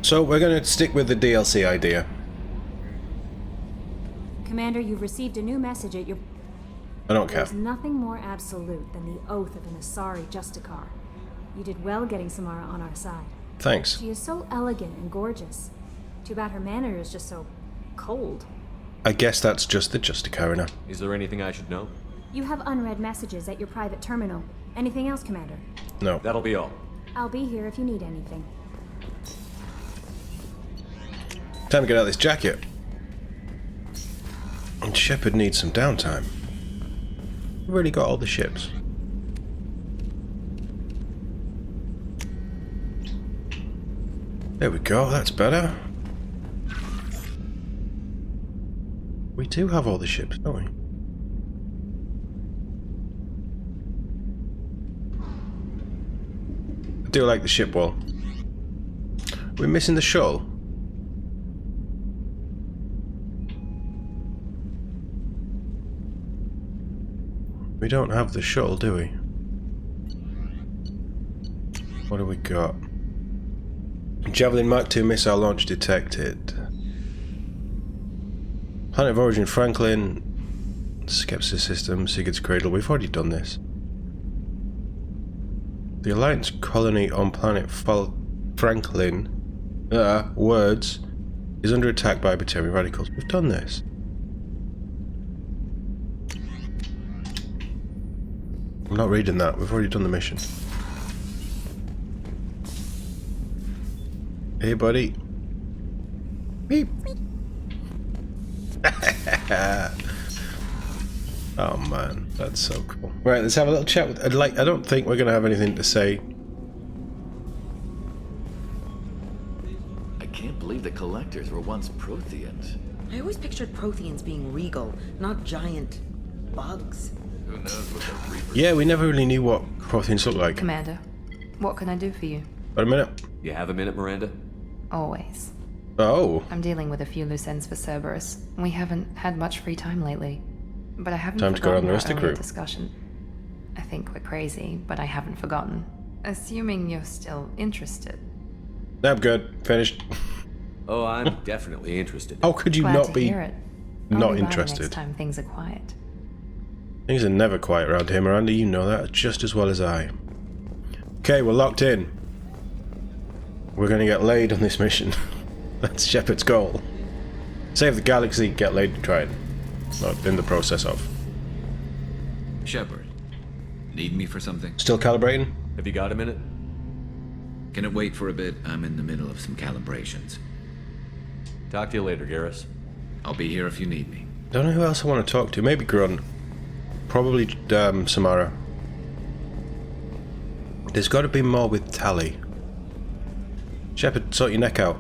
So we're going to stick with the DLC idea. Commander, you've received a new message at your... I don't care. There's nothing more absolute than the oath of an Asari Justicar. You did well getting Samara on our side. Thanks. She is so elegant and gorgeous. Too bad her manner is just so... cold. I guess that's just the Justicar. Is there anything I should know? You have unread messages at your private terminal. Anything else, Commander? No. That'll be all. I'll be here if you need anything. Time to get out of this jacket. And Shepard needs some downtime. We've already got all the ships. There we go, that's better. We do have all the ships, don't we? I do like the ship wall. We're missing the shuttle. We don't have the shuttle, do we? What do we got? Javelin Mark II missile launch detected. Planet of origin Franklin. Skepsis system, Sigurd's Cradle. We've already done this. The Alliance colony on planet Franklin, words, is under attack by Batarian radicals. We've done this. I'm not reading that. We've already done the mission. Hey, buddy. Beep. Oh man, that's so cool. Right, let's have a little chat with. I don't think we're gonna have anything to say. I can't believe the collectors were once Protheans. I always pictured Protheans being regal, not giant bugs. Who knows what the Reapers... Yeah, we never really knew what Protheans looked like. Commander, what can I do for you? Wait a minute. You have a minute, Miranda? Always. Oh. I'm dealing with a few loose ends for Cerberus. We haven't had much free time lately. But I haven't Time to go on forgotten the rest our of the earlier crew. discussion. I think we're crazy, but I haven't forgotten. Assuming you're still interested. No, I'm good. Finished. Oh, I'm definitely interested. How could you Glad not to be hear it. I'll not be by interested? next time things are quiet. Things are never quiet around here, Miranda. You know that just as well as I. Okay, we're locked in. We're gonna get laid on this mission. That's Shepard's goal. Save the galaxy, get laid and try it. Not in the process of. Shepard, need me for something? Still calibrating? Have you got a minute? Can it wait for a bit? I'm in the middle of some calibrations. Talk to you later, Garrus. I'll be here if you need me. Don't know who else I want to talk to. Maybe Grunt. Probably Samara. There's got to be more with Tally. Shepard, sort your neck out.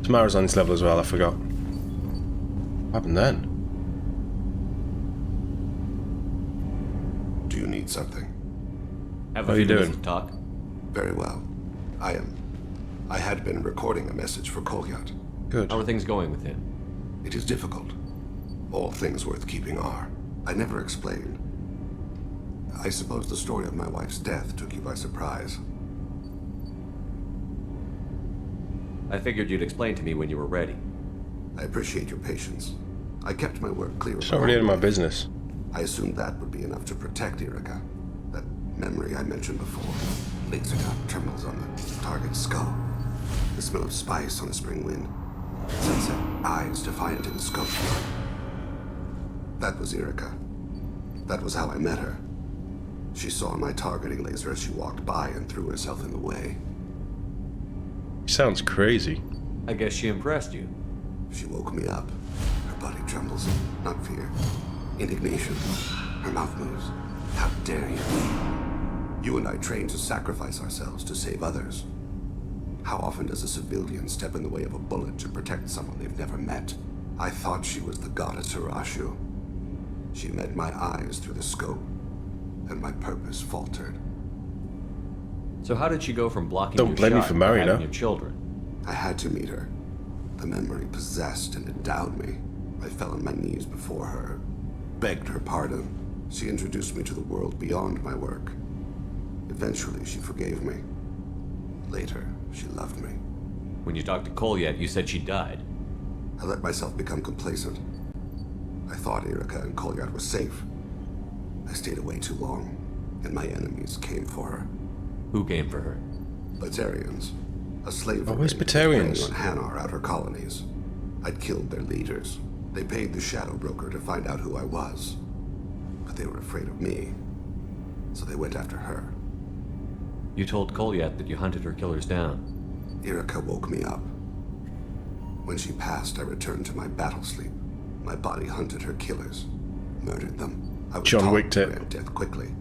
Samara's on this level as well, I forgot. What happened then? Do you need something? Have How a you few minutes doing? to talk. Very well. I had been recording a message for Kolyat. Good. How are things going with him? It is difficult. All things worth keeping are. I never explained. I suppose the story of my wife's death took you by surprise. I figured you'd explain to me when you were ready. I appreciate your patience. I kept my work clear. It's not really any of my business. I assumed that would be enough to protect Irika. That memory I mentioned before. Laser gun trembles on the target's skull. The smell of spice on the spring wind. Sunset eyes defiant in the scope. That was Irika. That was how I met her. She saw my targeting laser as she walked by and threw herself in the way. Sounds crazy. I guess she impressed you. She woke me up. Her body trembles, not fear. Indignation. Her mouth moves. How dare you? You and I trained to sacrifice ourselves to save others. How often does a civilian step in the way of a bullet to protect someone they've never met? I thought she was the goddess Hirashu. She met my eyes through the scope, and my purpose faltered. So how did she go from blocking Don't your blame me shot for to marrying having her. your children? I had to meet her. The memory possessed and endowed me. I fell on my knees before her, begged her pardon. She introduced me to the world beyond my work. Eventually, she forgave me. Later, she loved me. When you talked to Kolyat, you said she died. I let myself become complacent. I thought Erica and Kolyat were safe. I stayed away too long, and my enemies came for her. Who came for her? Batarians. A slave Always ring was Batarians. preying on Hanar outer colonies. I'd killed their leaders. They paid the shadow broker to find out who I was. But they were afraid of me, so they went after her. You told Kolyat that you hunted her killers down. Erica woke me up. When she passed, I returned to my battle sleep. My body hunted her killers, murdered them. I was John taught Wicked to it. grant death quickly,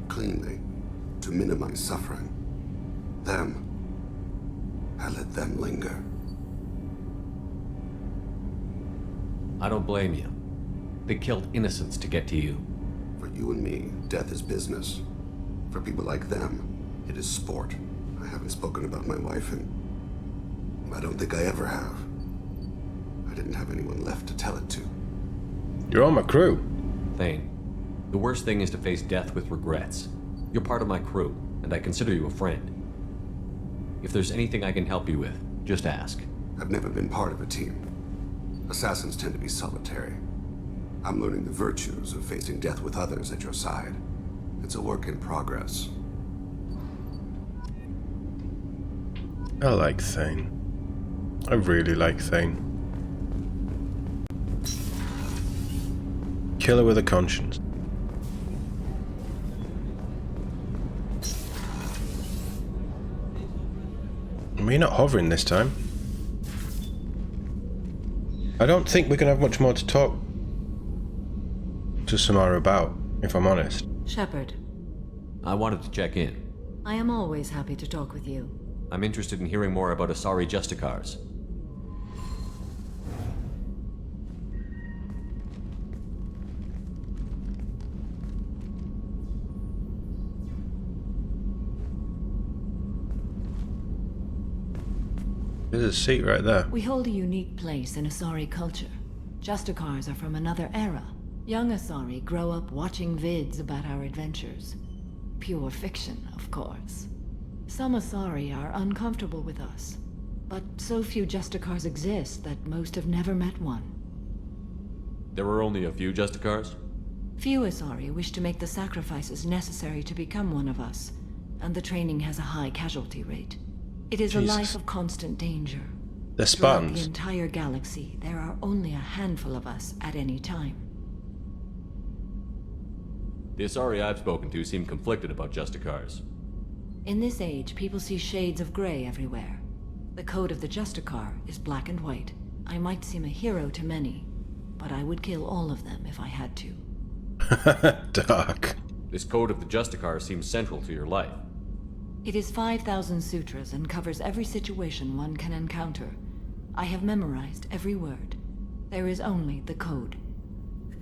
cleanly, to minimize suffering. Them, I let them linger. I don't blame you. They killed innocents to get to you. For you and me, death is business. For people like them, it is sport. I haven't spoken about my wife, and I don't think I ever have. I didn't have anyone left to tell it to. You're on my crew. Thane, the worst thing is to face death with regrets. You're part of my crew, and I consider you a friend. If there's anything I can help you with, just ask. I've never been part of a team. Assassins tend to be solitary. I'm learning the virtues of facing death with others at your side. It's a work in progress. I like Thane. I really like Thane. Killer with a conscience. We're not hovering this time. I don't think we're going to have much more to talk to Samara about, if I'm honest. Shepard, I wanted to check in. I am always happy to talk with you. I'm interested in hearing more about Asari Justicars. There's a seat right there. We hold a unique place in Asari culture. Justicars are from another era. Young Asari grow up watching vids about our adventures. Pure fiction, of course. Some Asari are uncomfortable with us, but so few Justicars exist that most have never met one. There were only a few Justicars? Few Asari wish to make the sacrifices necessary to become one of us, and the training has a high casualty rate. It is Jesus. a life of constant danger. They're Throughout Spartans. the entire galaxy, there are only a handful of us at any time. The Asari I've spoken to seem conflicted about Justicars. In this age, people see shades of gray everywhere. The code of the Justicar is black and white. I might seem a hero to many, but I would kill all of them if I had to. Dark. This code of the Justicar seems central to your life. It is 5,000 sutras and covers every situation one can encounter. I have memorized every word. There is only the code.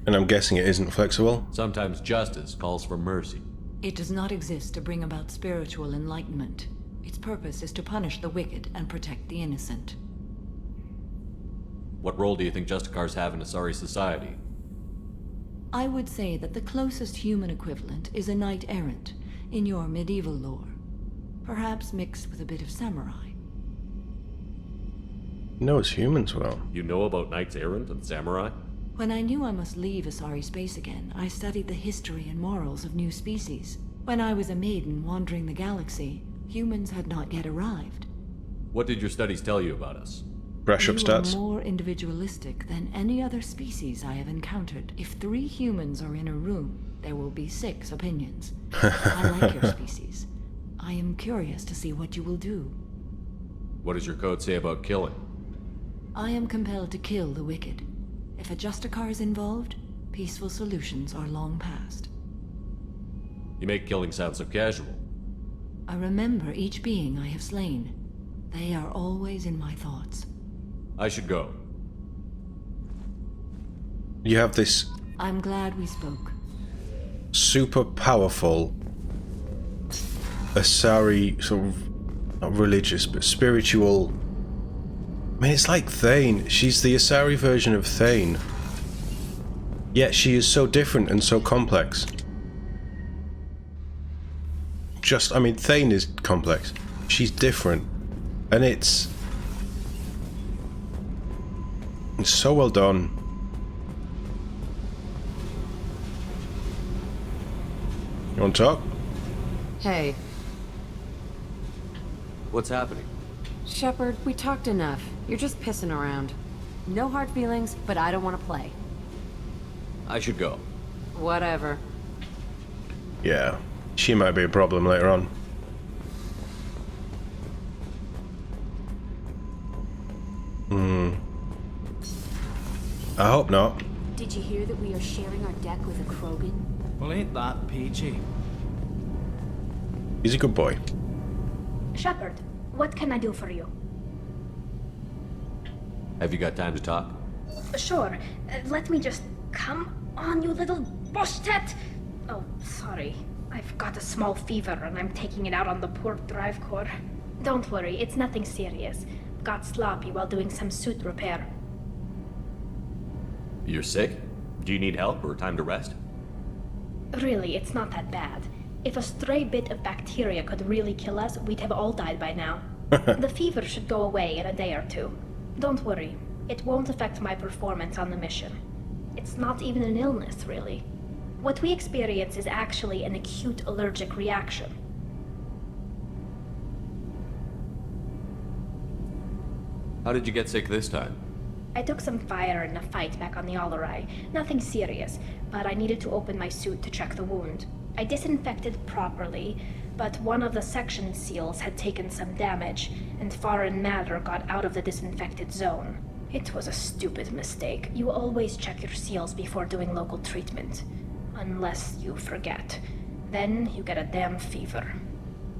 And I'm guessing it isn't flexible. Sometimes justice calls for mercy. It does not exist to bring about spiritual enlightenment. Its purpose is to punish the wicked and protect the innocent. What role do you think Justicars have in Asari society? I would say that the closest human equivalent is a knight-errant in your medieval lore. Perhaps mixed with a bit of samurai. Knows humans well. You know about Knights Errant and Samurai? When I knew I must leave Asari space again, I studied the history and morals of new species. When I was a maiden wandering the galaxy, humans had not yet arrived. What did your studies tell you about us? Brush up You stats. are more individualistic than any other species I have encountered. If 3 humans are in a room, there will be 6 opinions. I like your species. I am curious to see what you will do. What does your code say about killing? I am compelled to kill the wicked. If a Justicar is involved, peaceful solutions are long past. You make killing sound so casual. I remember each being I have slain. They are always in my thoughts. I should go. You have this I'm glad we spoke. super powerful Asari sort of not religious but spiritual. I mean, it's like Thane. She's the Asari version of Thane. Yet she is so different and so complex. just... I mean, Thane is complex. She's different. And it's so well done. You want to talk? Hey, What's happening? Shepard, we talked enough. You're just pissing around. No hard feelings, but I don't want to play. I should go. Whatever. Yeah. She might be a problem later on. I hope not. Did you hear that we are sharing our deck with a Krogan? Well, ain't that peachy? He's a good boy. Shepard, what can I do for you? Have you got time to talk? Sure. Let me just... Come on, you little bushtet! Oh, sorry. I've got a small fever and I'm taking it out on the poor drive core. Don't worry, it's nothing serious. Got sloppy while doing some suit repair. You're sick? Do you need help or time to rest? Really, it's not that bad. If a stray bit of bacteria could really kill us, we'd have all died by now. The fever should go away in a day or two. Don't worry, it won't affect my performance on the mission. It's not even an illness, really. What we experience is actually an acute allergic reaction. How did you get sick this time? I took some fire in a fight back on the Allerai. Nothing serious, but I needed to open my suit to check the wound. I disinfected properly, but one of the section seals had taken some damage, and foreign matter got out of the disinfected zone. It was a stupid mistake. You always check your seals before doing local treatment. Unless you forget. Then you get a damn fever.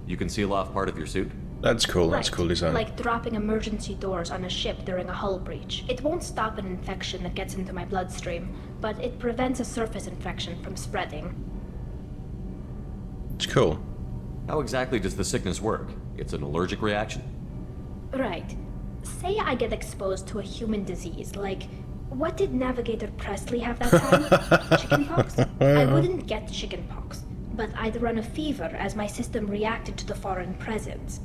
You can seal off part of your suit? That's cool. That's cool design. Like dropping emergency doors on a ship during a hull breach. It won't stop an infection that gets into my bloodstream, but it prevents a surface infection from spreading. It's cool. How exactly does the sickness work? It's an allergic reaction? Right. Say I get exposed to a human disease, like... What did Navigator Presley have that time? Chickenpox? I wouldn't get chickenpox, but I'd run a fever as my system reacted to the foreign presence.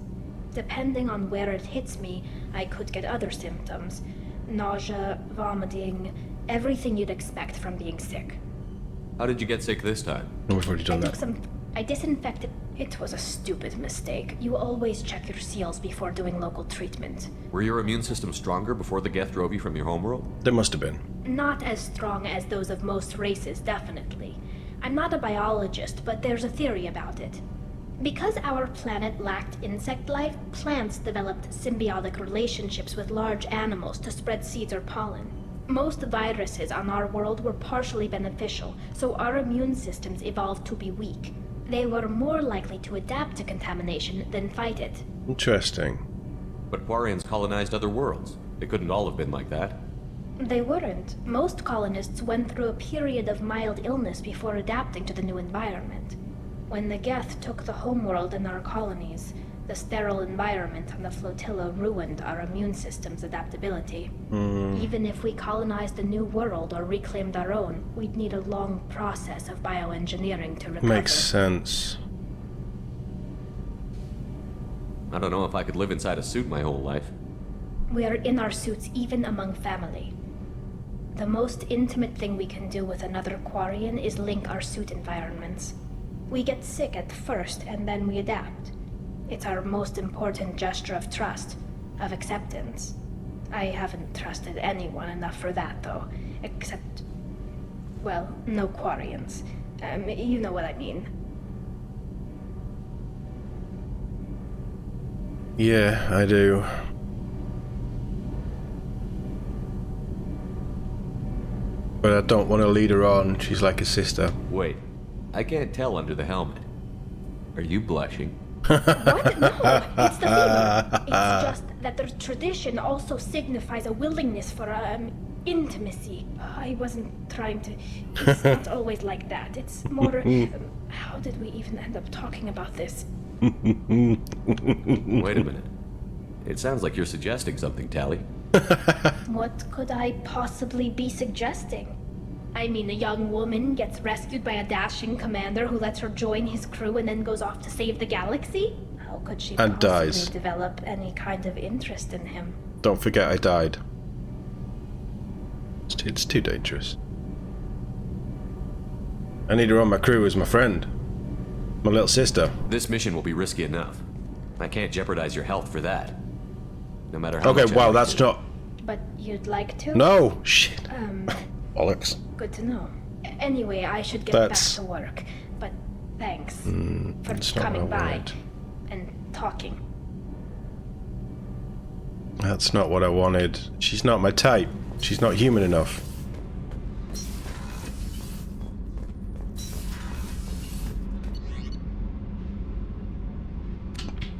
Depending on where it hits me, I could get other symptoms. Nausea, vomiting, everything you'd expect from being sick. How did you get sick this time? Oh, we've already done that. I disinfected... It was a stupid mistake. You always check your seals before doing local treatment. Were your immune system stronger before the Geth drove you from your homeworld? There must have been. Not as strong as those of most races, definitely. I'm not a biologist, but there's a theory about it. Because our planet lacked insect life, plants developed symbiotic relationships with large animals to spread seeds or pollen. Most viruses on our world were partially beneficial, so our immune systems evolved to be weak. They were more likely to adapt to contamination than fight it. Interesting. But Quarians colonized other worlds. They couldn't all have been like that. They weren't. Most colonists went through a period of mild illness before adapting to the new environment. When the Geth took the homeworld in our colonies, the sterile environment on the flotilla ruined our immune system's adaptability. Even if we colonized a new world or reclaimed our own, we'd need a long process of bioengineering to recover. Makes sense. I don't know if I could live inside a suit my whole life. We are in our suits even among family. The most intimate thing we can do with another Quarian is link our suit environments. We get sick at first and then we adapt. It's our most important gesture of trust, of acceptance. I haven't trusted anyone enough for that, though. Except... well, no Quarians. You know what I mean. Yeah, I do. But I don't want to lead her on. She's like a sister. Wait, I can't tell under the helmet. Are you blushing? What? No, it's the fever. It's just that the tradition also signifies a willingness for, intimacy. I wasn't trying to... It's not always like that. It's more... how did we even end up talking about this? Wait a minute. It sounds like you're suggesting something, Tally. What could I possibly be suggesting? I mean, a young woman gets rescued by a dashing commander who lets her join his crew and then goes off to save the galaxy? How could she And possibly dies. develop any kind of interest in him? Don't forget I died. It's too dangerous. I need her on my crew as my friend. My little sister. This mission will be risky enough. I can't jeopardize your health for that. No matter how Okay, much wow, I that's do. not... But you'd like to? No! Shit. Bollocks. Good to know. Anyway, I should get That's- back to work. But thanks for that's not coming what I by wanted. and talking. That's not what I wanted. She's not my type. She's not human enough.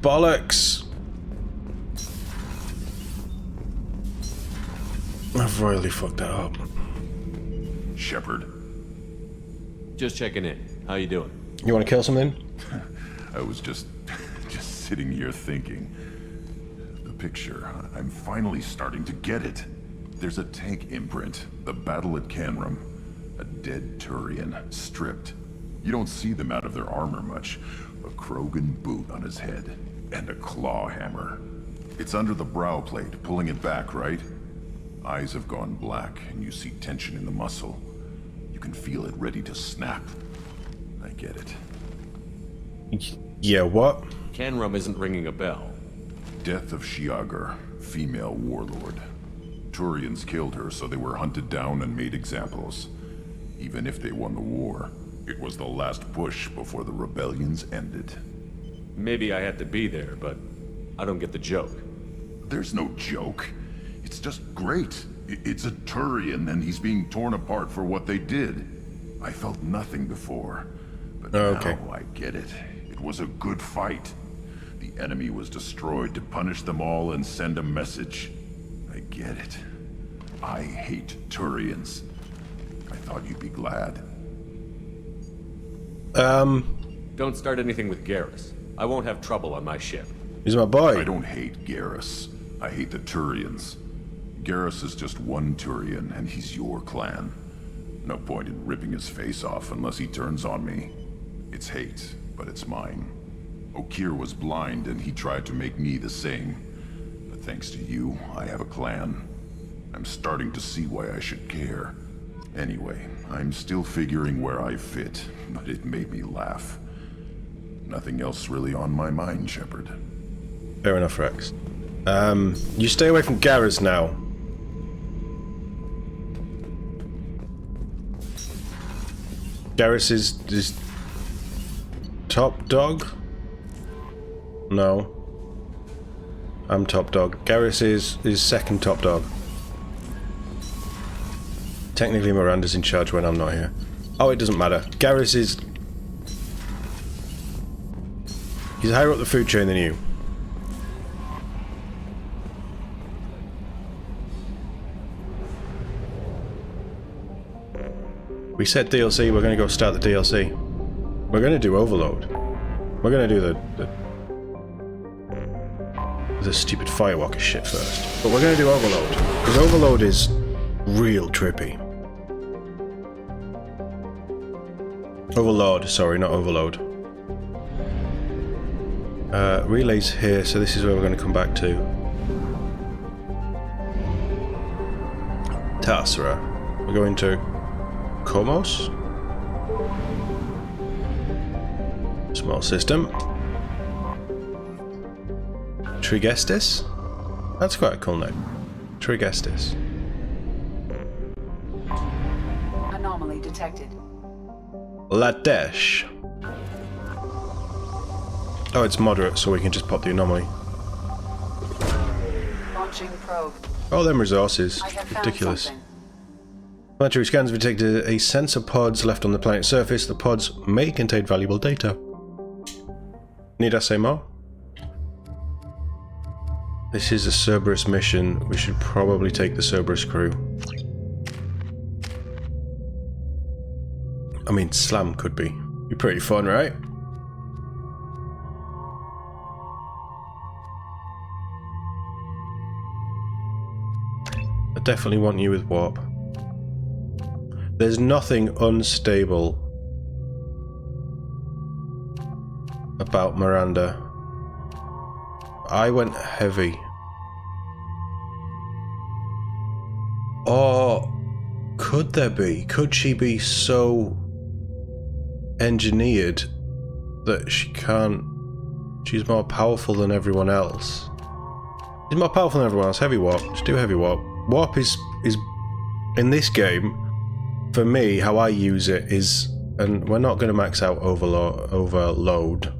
Bollocks! I've royally fucked that up. Shepard, Just checking in. How you doing? You want to kill something? I was just sitting here thinking. The picture, I'm finally starting to get it. There's a tank imprint, the battle at Canrum. A dead Turian, stripped. You don't see them out of their armor much. A Krogan boot on his head, and a claw hammer. It's under the brow plate, pulling it back, right? Eyes have gone black, and you see tension in the muscle. You can feel it ready to snap. I get it. Yeah, what? Canrum isn't ringing a bell. Death of Shiagar, female warlord. Turians killed her, so they were hunted down and made examples. Even if they won the war, it was the last push before the rebellions ended. Maybe I had to be there, but I don't get the joke. There's no joke. It's just great. It's a Turian, and he's being torn apart for what they did. I felt nothing before, but Okay. now I get it. It was a good fight. The enemy was destroyed to punish them all and send a message. I get it. I hate Turians. I thought you'd be glad. Don't start anything with Garrus. I won't have trouble on my ship. He's my boy. I don't hate Garrus. I hate the Turians. Garrus is just one Turian, and he's your clan. No point in ripping his face off unless he turns on me. It's hate, but it's mine. Okir was blind, and he tried to make me the same. But thanks to you, I have a clan. I'm starting to see why I should care. Anyway, I'm still figuring where I fit, but it made me laugh. Nothing else really on my mind, Shepard. Fair enough, Rex. You stay away from Garrus now. Garrus is top dog? No. I'm top dog. Garrus is second top dog. Technically Miranda's in charge when I'm not here. Oh, it doesn't matter. Garrus is... He's higher up the food chain than you. We said DLC, we're going to go start the DLC. We're going to do Overload. We're going to do the stupid Firewalker shit first. But we're going to do Overload. Because Overload is real trippy. Overlord, sorry, not Overload. Relays here, so this is where we're going to come back to. Tarsra. We're going to Komos. Small system. Trigestis? That's quite a cool name. Trigestis. Anomaly detected. Ladesh. Oh, it's moderate, so we can just pop the anomaly. Launching probe. Oh, them resources. I have found Ridiculous. something. Planetary scans have detected a sensor pods left on the planet's surface. The pods may contain valuable data. Need I say more? This is a Cerberus mission. We should probably take the Cerberus crew. I mean, Slam could be. Be pretty fun, right? I definitely want you with Warp. There's nothing unstable about Miranda. I went heavy. Or could there be? Could she be so engineered that she can't... She's more powerful than everyone else. She's more powerful than everyone else. Heavy warp. Just do heavy warp. Warp is in this game, for me, how I use it is... And we're not going to max out overload.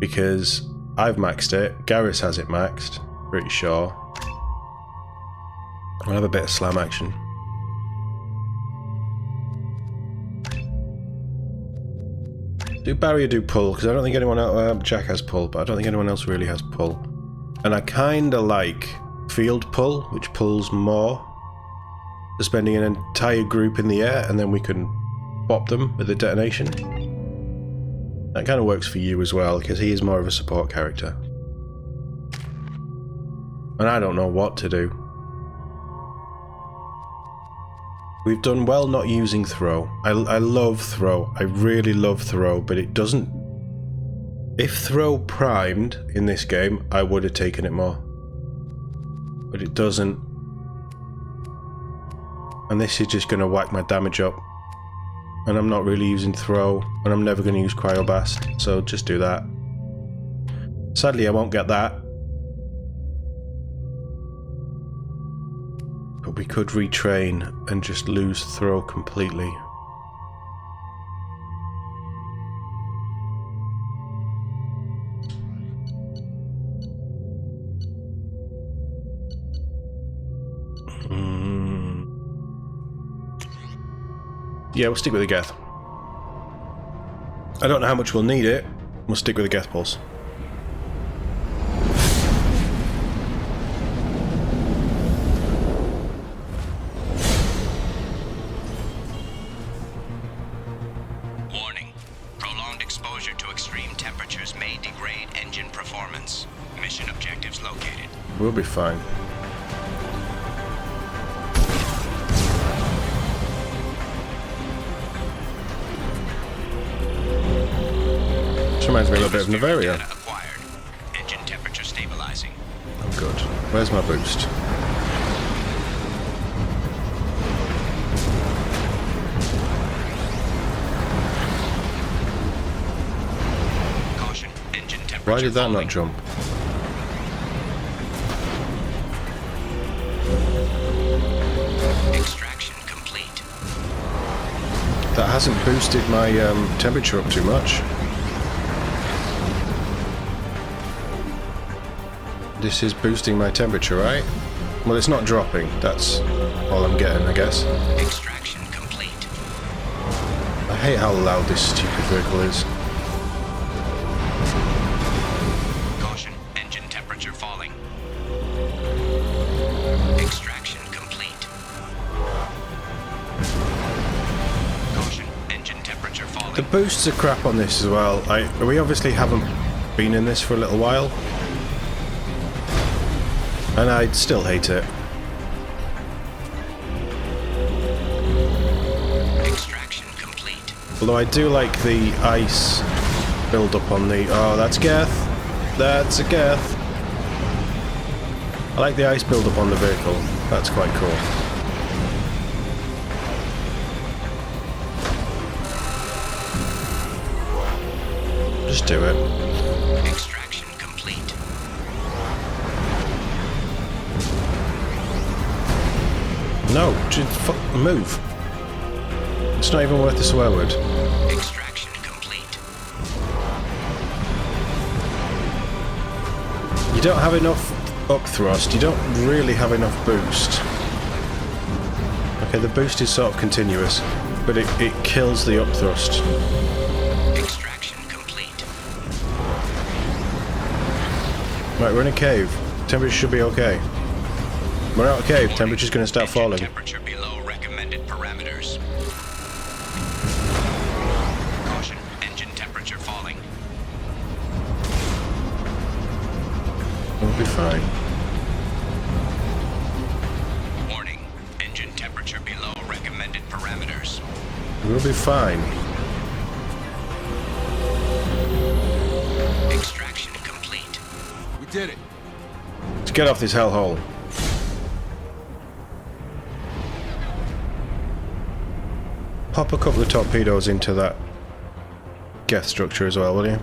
Because I've maxed it. Garrus has it maxed. Pretty sure. I'll have a bit of slam action. Do barrier, do pull, because I don't think anyone else... Jack has pull, but I don't think anyone else really has pull. And I kinda like field pull, which pulls more. Suspending an entire group in the air, and then we can bop them with a detonation. That kind of works for you as well, because he is more of a support character. And I don't know what to do. We've done well not using throw. I love throw. I really love throw, but it doesn't... If throw primed in this game, I would have taken it more. But it doesn't. And this is just going to whack my damage up. And I'm not really using throw, and I'm never going to use cryoblast, so just do that. Sadly, I won't get that. But we could retrain and just lose throw completely. Yeah, we'll stick with the Geth. I don't know how much we'll need it. We'll stick with the Geth pulse. Warning. Prolonged exposure to extreme temperatures may degrade engine performance. Mission objectives located. We'll be fine. Reminds me a little bit of Navaria. Engine temperature stabilizing. Oh good. Where's my boost? Caution, engine temperature. Why did that not jump? Extraction complete. That hasn't boosted my temperature up too much. This is boosting my temperature, right? Well, it's not dropping. That's all I'm getting, I guess. Extraction complete. I hate how loud this stupid vehicle is. Caution, engine temperature falling. Extraction complete. Caution, engine temperature falling. The boosts are crap on this as well. We obviously haven't been in this for a little while. And I'd still hate it. Extraction complete. Although I do like the ice build up on the... Oh, that's Geth. That's a Geth. I like the ice build up on the vehicle. That's quite cool. Just do it. Extraction complete. No, just move. It's not even worth the swear word. Extraction complete. You don't have enough up thrust, you don't really have enough boost. Okay, the boost is sort of continuous, but it kills the up thrust. Extraction complete. Right, we're in a cave. Temperature should be okay. We're out of cave, temperature's going to start falling. Temperature below recommended parameters. Caution, engine temperature falling. We'll be fine. Warning, engine temperature below recommended parameters. be fine. Extraction complete. We did it. Let's get off this hellhole. Pop a couple of torpedoes into that Geth structure as well, will you?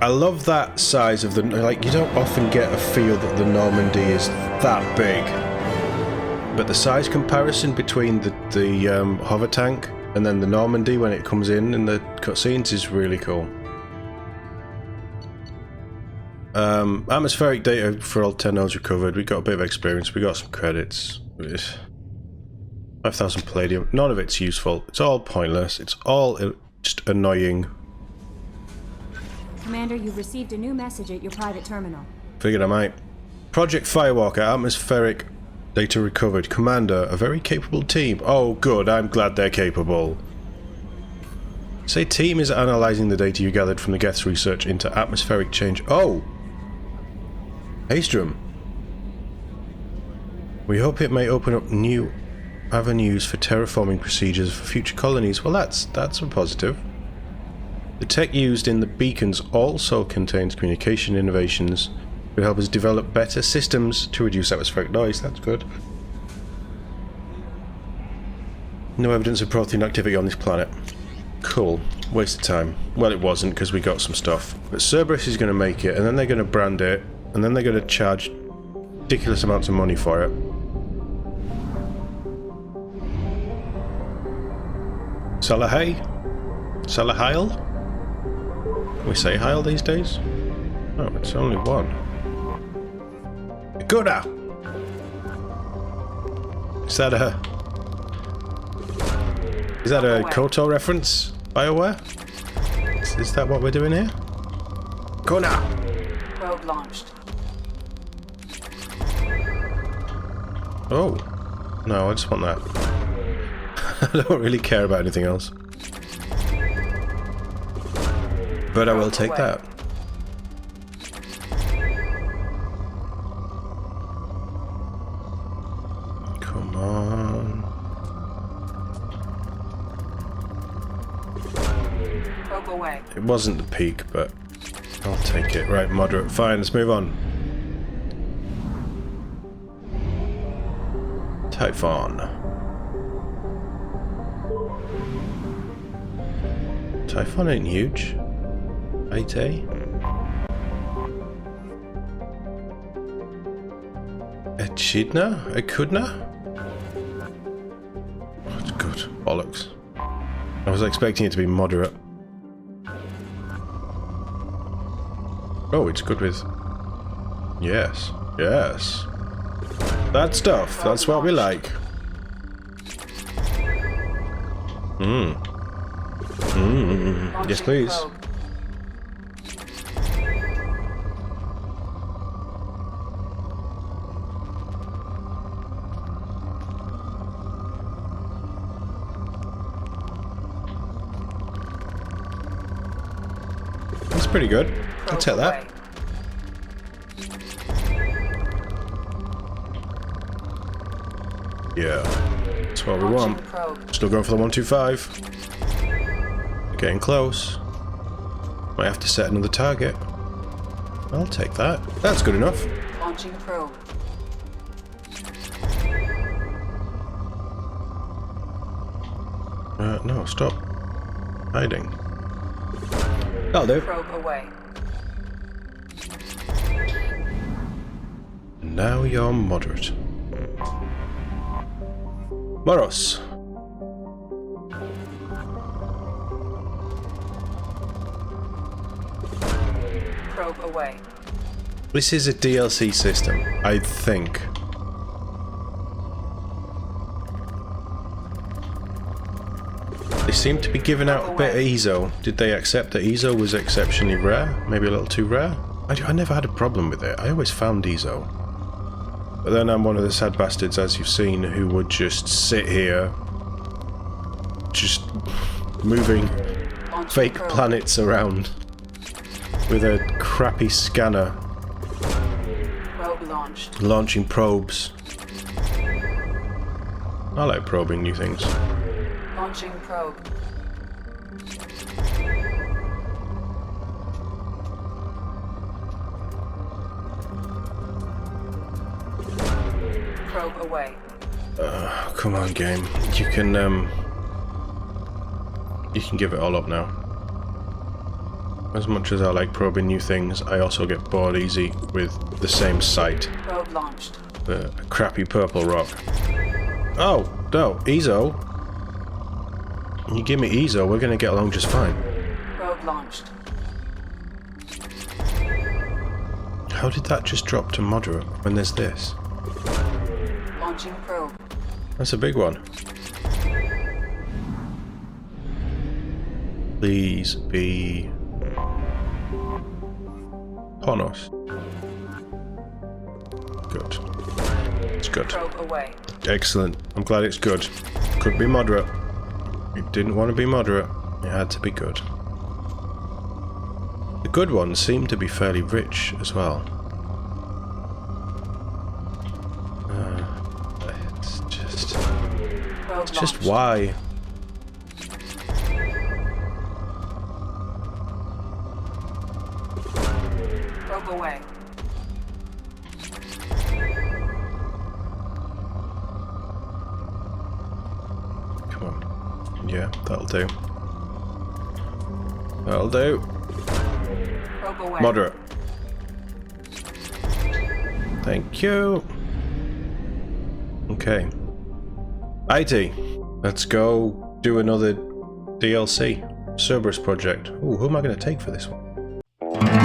I love that size of the... Like, you don't often get a feel that the Normandy is that big. But the size comparison between the hover tank and then the Normandy when it comes in the cutscenes is really cool. Atmospheric data for all 10 nodes recovered. We got a bit of experience. We got some credits. 5,000 palladium. None of it's useful. It's all pointless. It's all just annoying. Commander, you've received a new message at your private terminal. Figured I might. Project Firewalker. Atmospheric data recovered. Commander, a very capable team. Oh, good. I'm glad they're capable. Say team is analysing the data you gathered from the Geth's research into atmospheric change. Oh! Haystrom. We hope it may open up new avenues for terraforming procedures for future colonies. Well, that's a positive. The tech used in the beacons also contains communication innovations to help us develop better systems to reduce atmospheric noise. That's good. No evidence of Prothean activity on this planet. Cool. Waste of time. Well, it wasn't, because we got some stuff. But Cerberus is going to make it, and then they're going to brand it, and then they're going to charge ridiculous amounts of money for it. Salahay? Salahail? Can we say Heil these days? Oh, it's only one. Gouda! Is that a Koto reference? BioWare? Is that what we're doing here? Kona! Probe launched. Oh. No, I just want that. I don't really care about anything else. But I will take that. Come on. Probe away. It wasn't the peak, but I'll take it. Right, moderate. Fine, let's move on. Typhon. Typhon ain't huge. 8A. Echidna? Echidna? That's good. Bollocks. I was expecting it to be moderate. Oh, it's good with... Yes. Yes. That stuff. That's what we like. Yes, please. That's pretty good. I'll take that. Yeah, that's what we want. Still going for the 125. Getting close. Might have to set another target. I'll take that. That's good enough. Launching probe. No, stop hiding. That'll do. Probe away. Now you're moderate. Moros. Probe away. This is a DLC system, I think. They seem to be giving out a bit of ESO. Did they accept that ESO was exceptionally rare? Maybe a little too rare? I never had a problem with it. I always found ESO. But then I'm one of the sad bastards, as you've seen, who would just sit here, just moving fake planets around with a crappy scanner. launched. Launching probes. I like probing new things. Launching probe. Probe away. Come on, game. You can give it all up now. As much as I like probing new things, I also get bored easy with the same site. Probe launched. The crappy purple rock. Oh, no, EZO. You give me EZO, we're gonna get along just fine. Probe launched. How did that just drop to moderate when there's this? Launching probe. That's a big one. Please be Ponos. Good. It's good. Probe away. Excellent. I'm glad it's good. Could be moderate. It didn't want to be moderate. It had to be good. The good ones seem to be fairly rich as well. It's just why. Probe away. Come on. Yeah, that'll do. That'll do. Probe away. Moderate. Thank you. Okay. IT. Let's go do another DLC. Cerberus project. Ooh, who am I going to take for this one?